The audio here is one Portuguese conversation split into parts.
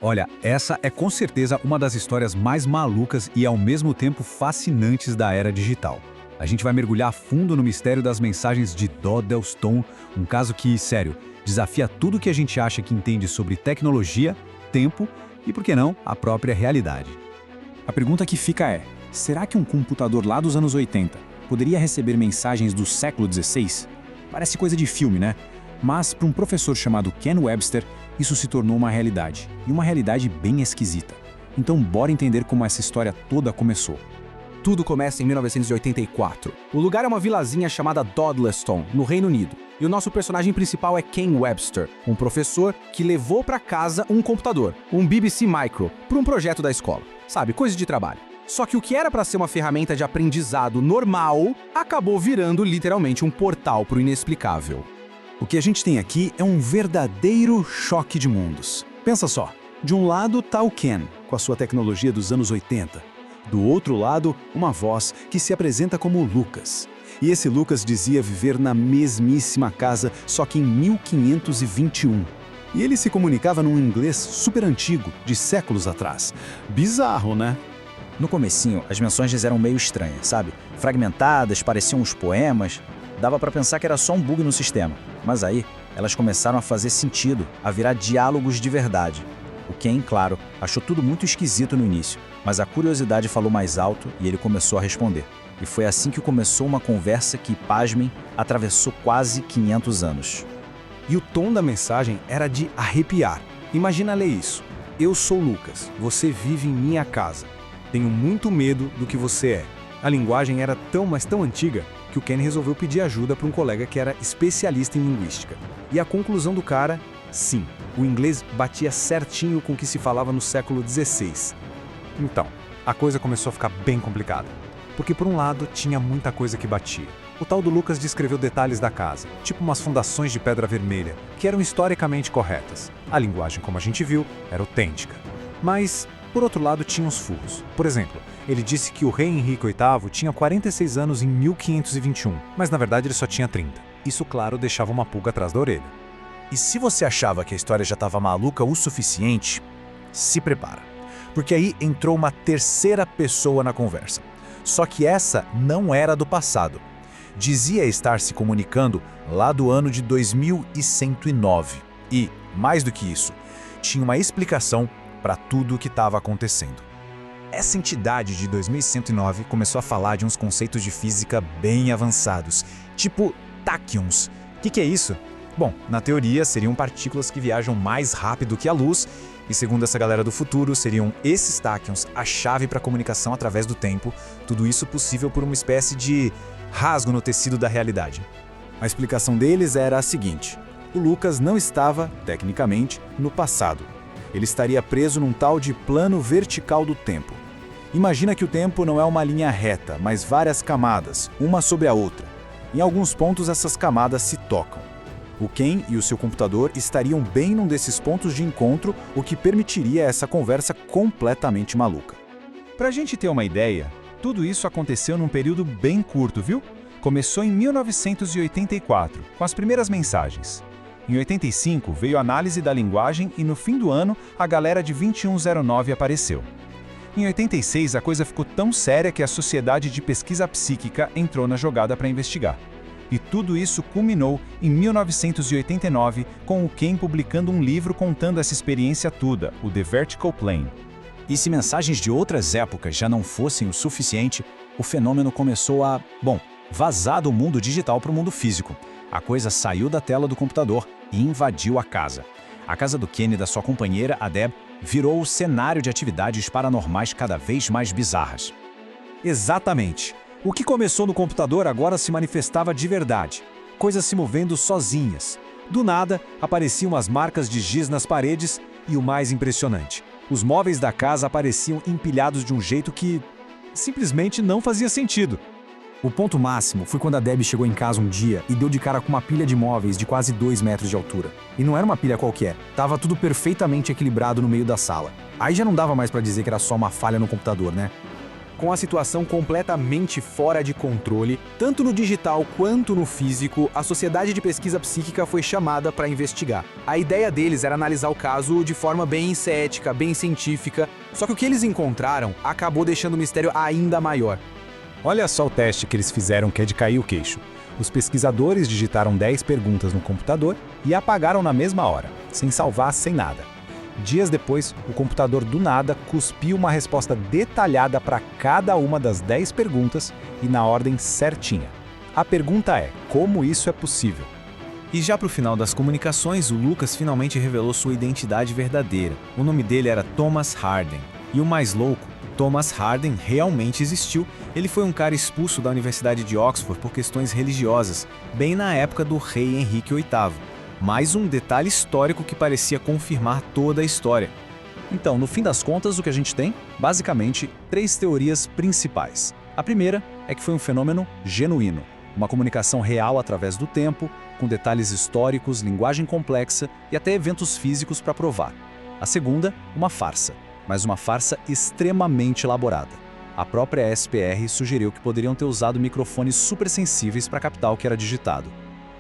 Olha, essa é com certeza uma das histórias mais malucas e ao mesmo tempo fascinantes da era digital. A gente vai mergulhar a fundo no mistério das mensagens de Dodell Stone, um caso que, sério, desafia tudo que a gente acha que entende sobre tecnologia, tempo e, por que não, a própria realidade. A pergunta que fica é: será que um computador lá dos anos 80 poderia receber mensagens do século XVI? Parece coisa de filme, né? Mas, para um professor chamado Ken Webster, isso se tornou uma realidade, e uma realidade bem esquisita. Então, bora entender como essa história toda começou. Tudo começa em 1984. O lugar é uma vilazinha chamada Dodleston, no Reino Unido. E o nosso personagem principal é Ken Webster, um professor que levou para casa um computador, um BBC Micro, para um projeto da escola. Sabe, coisa de trabalho. Só que o que era para ser uma ferramenta de aprendizado normal, acabou virando literalmente um portal para o inexplicável. O que a gente tem aqui é um verdadeiro choque de mundos. Pensa só, de um lado tá o Ken, com a sua tecnologia dos anos 80. Do outro lado, uma voz que se apresenta como Lucas. E esse Lucas dizia viver na mesmíssima casa, só que em 1521. E ele se comunicava num inglês super antigo, de séculos atrás. Bizarro, né? No comecinho, as mensagens eram meio estranhas, sabe? Fragmentadas, pareciam uns poemas. Dava pra pensar que era só um bug no sistema. Mas aí, elas começaram a fazer sentido, a virar diálogos de verdade. O Ken, claro, achou tudo muito esquisito no início, mas a curiosidade falou mais alto e ele começou a responder. E foi assim que começou uma conversa que, pasmem, atravessou quase 500 anos. E o tom da mensagem era de arrepiar. Imagina ler isso. Eu sou Lucas, você vive em minha casa. Tenho muito medo do que você é. A linguagem era tão, mas tão antiga, que o Ken resolveu pedir ajuda para um colega que era especialista em linguística. E a conclusão do cara, sim, o inglês batia certinho com o que se falava no século XVI. Então, a coisa começou a ficar bem complicada. Porque por um lado, tinha muita coisa que batia. O tal do Lucas descreveu detalhes da casa, tipo umas fundações de pedra vermelha, que eram historicamente corretas. A linguagem, como a gente viu, era autêntica. Mas, por outro lado, tinha uns furos. Por exemplo, ele disse que o rei Henrique VIII tinha 46 anos em 1521, mas na verdade ele só tinha 30. Isso, claro, deixava uma pulga atrás da orelha. E se você achava que a história já estava maluca o suficiente, se prepara. Porque aí entrou uma terceira pessoa na conversa. Só que essa não era do passado. Dizia estar se comunicando lá do ano de 2109. E, mais do que isso, tinha uma explicação para tudo o que estava acontecendo. Essa entidade de 2109 começou a falar de uns conceitos de física bem avançados, tipo táquions. O que é isso? Bom, na teoria seriam partículas que viajam mais rápido que a luz, e segundo essa galera do futuro, seriam esses táquions a chave para a comunicação através do tempo, tudo isso possível por uma espécie de rasgo no tecido da realidade. A explicação deles era a seguinte: o Lucas não estava, tecnicamente, no passado. Ele estaria preso num tal de plano vertical do tempo. Imagina que o tempo não é uma linha reta, mas várias camadas, uma sobre a outra. Em alguns pontos essas camadas se tocam. O Ken e o seu computador estariam bem num desses pontos de encontro, o que permitiria essa conversa completamente maluca. Pra gente ter uma ideia, tudo isso aconteceu num período bem curto, viu? Começou em 1984, com as primeiras mensagens. Em 85 veio a análise da linguagem e no fim do ano a galera de 2109 apareceu. Em 86 a coisa ficou tão séria que a Sociedade de Pesquisa Psíquica entrou na jogada para investigar. E tudo isso culminou em 1989 com o Ken publicando um livro contando essa experiência toda, o The Vertical Plane. E se mensagens de outras épocas já não fossem o suficiente, o fenômeno começou a, vazar do mundo digital para o mundo físico. A coisa saiu da tela do computador e invadiu a casa. A casa do Ken e da sua companheira, a Deb, virou o cenário de atividades paranormais cada vez mais bizarras. Exatamente. O que começou no computador agora se manifestava de verdade. Coisas se movendo sozinhas. Do nada, apareciam as marcas de giz nas paredes e o mais impressionante, os móveis da casa apareciam empilhados de um jeito que simplesmente não fazia sentido. O ponto máximo foi quando a Debbie chegou em casa um dia e deu de cara com uma pilha de móveis de quase 2 metros de altura. E não era uma pilha qualquer, tava tudo perfeitamente equilibrado no meio da sala. Aí já não dava mais pra dizer que era só uma falha no computador, né? Com a situação completamente fora de controle, tanto no digital quanto no físico, a Sociedade de Pesquisa Psíquica foi chamada para investigar. A ideia deles era analisar o caso de forma bem cética, bem científica, só que o que eles encontraram acabou deixando o mistério ainda maior. Olha só o teste que eles fizeram, que é de cair o queixo. Os pesquisadores digitaram 10 perguntas no computador e apagaram na mesma hora, sem salvar, sem nada. Dias depois, o computador do nada cuspiu uma resposta detalhada para cada uma das 10 perguntas e na ordem certinha. A pergunta é: como isso é possível? E já para o final das comunicações, o Lucas finalmente revelou sua identidade verdadeira. O nome dele era Thomas Harden. E o mais louco, Thomas Harden realmente existiu. Ele foi um cara expulso da Universidade de Oxford por questões religiosas, bem na época do rei Henrique VIII. Mais um detalhe histórico que parecia confirmar toda a história. Então, no fim das contas, o que a gente tem? Basicamente, 3 teorias principais. A primeira é que foi um fenômeno genuíno, uma comunicação real através do tempo, com detalhes históricos, linguagem complexa e até eventos físicos para provar. A segunda, uma farsa, mas uma farsa extremamente elaborada. A própria SPR sugeriu que poderiam ter usado microfones supersensíveis para captar o que era digitado.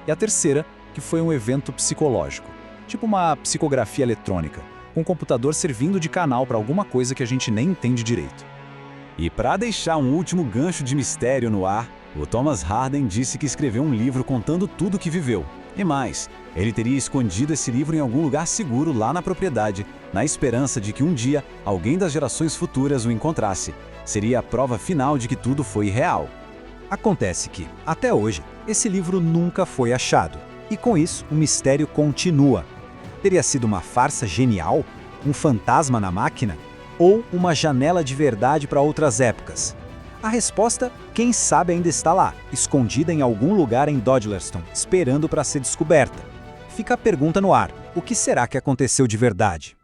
E a terceira, que foi um evento psicológico, tipo uma psicografia eletrônica, com o computador servindo de canal para alguma coisa que a gente nem entende direito. E para deixar um último gancho de mistério no ar, o Thomas Harden disse que escreveu um livro contando tudo o que viveu. E mais, ele teria escondido esse livro em algum lugar seguro lá na propriedade, na esperança de que um dia alguém das gerações futuras o encontrasse. Seria a prova final de que tudo foi real. Acontece que, até hoje, esse livro nunca foi achado. E com isso, o mistério continua. Teria sido uma farsa genial? Um fantasma na máquina? Ou uma janela de verdade para outras épocas? A resposta, quem sabe, ainda está lá, escondida em algum lugar em Dodleston, esperando para ser descoberta. Fica a pergunta no ar: o que será que aconteceu de verdade?